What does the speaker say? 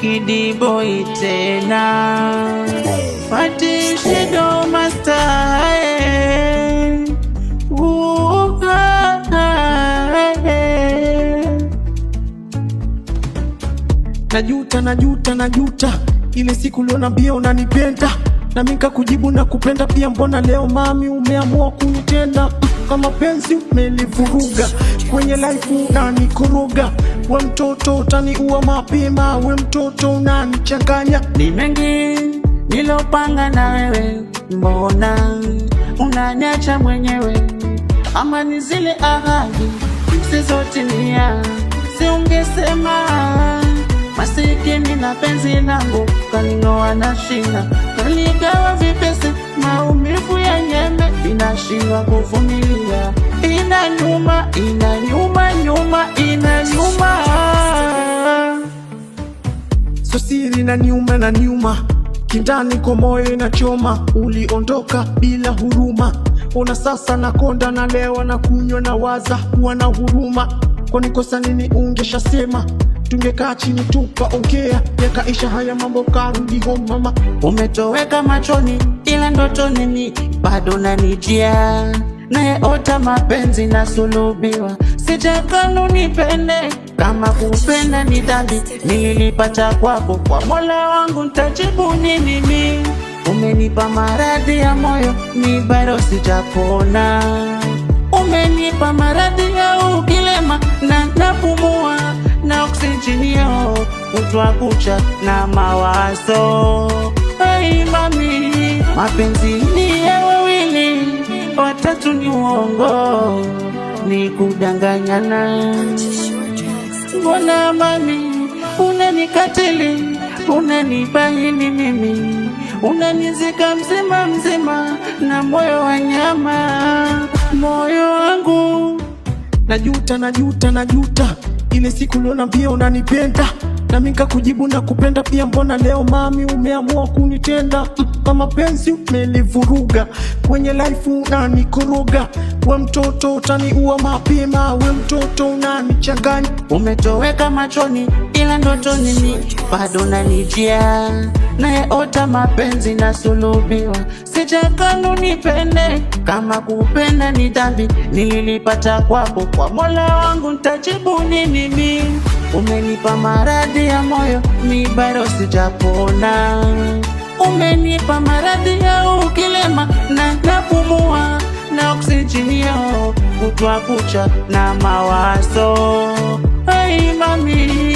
Kidi boy tena Fati Shido Master. Najuta ile siku ulionambia unanipenda na mimi nikakujibu na kupenda pia. Mbona leo mami umeamua kunitenda? Kama penzi umelivuruga, kwenye life unanikoroga. We mtoto utaniua mapema, we mtoto unanichanganya. Ni mengi nilopanga na wewe, mbona unaniacha mwenyewe? Ama ni zile ahadi zisizotimia, si ungesema masikini na penzi langu kaning'oa na shina, kaligawa vipesi, maumivu ya nyeme inashindwa kuvumilia. Inaniuma so siri na niuma kindani kwa moyo inachoma. Uliondoka bila huruma, ona sasa nakonda na lewa na kunywa na waza kuwa na huruma. Kwa nikosa nini ungeshasema, tungekaa chini tukaongea yakaisha haya mambo. Karudi home mama, umetoweka machoni ila ndotoni ni bado nanijia. Nayeota mapenzi na sulubiwa, sijakanu nipende. Kama kupenda ni dhambi nilipata kwako, kwa Mola wangu nitajibu nini mimi? Umenipa maradhi ya moyo ni bado sijapona. Umenipa maradhi ya ukilema na napumua na oksijeni yao kutwa kucha na mawazo. Hey mami, mapenzi ni ya wawili, watatu ni uongo, ni kudanganyana. Mbona mami unanikatili, unanibahili mimi, unanizika mzima na moyo wa nyama. Moyo wangu najuta ile siku ulionambia unanipenda na mimi nikakujibu na kupenda pia. Mbona leo mami umeamua kunitenda? Kama penzi umelivuruga, kwenye life unanikoroga. We mtoto utaniua mapema, we mtoto unanichanganya. Umetoweka machoni ila ndotoni ni bado nanijia. Nayeota mapenzi na sulubiwa, sijakanu nipende. Kama kupenda ni dhambi nilipata kwako, kwa Mola wangu nitajibu nini mimi? Umenipa maradhi ya moyo mi bado sijapona. Umenipa maradhi ya ukilema na napumua na oksijeni yao kutwa kucha na mawazo. Hey mami,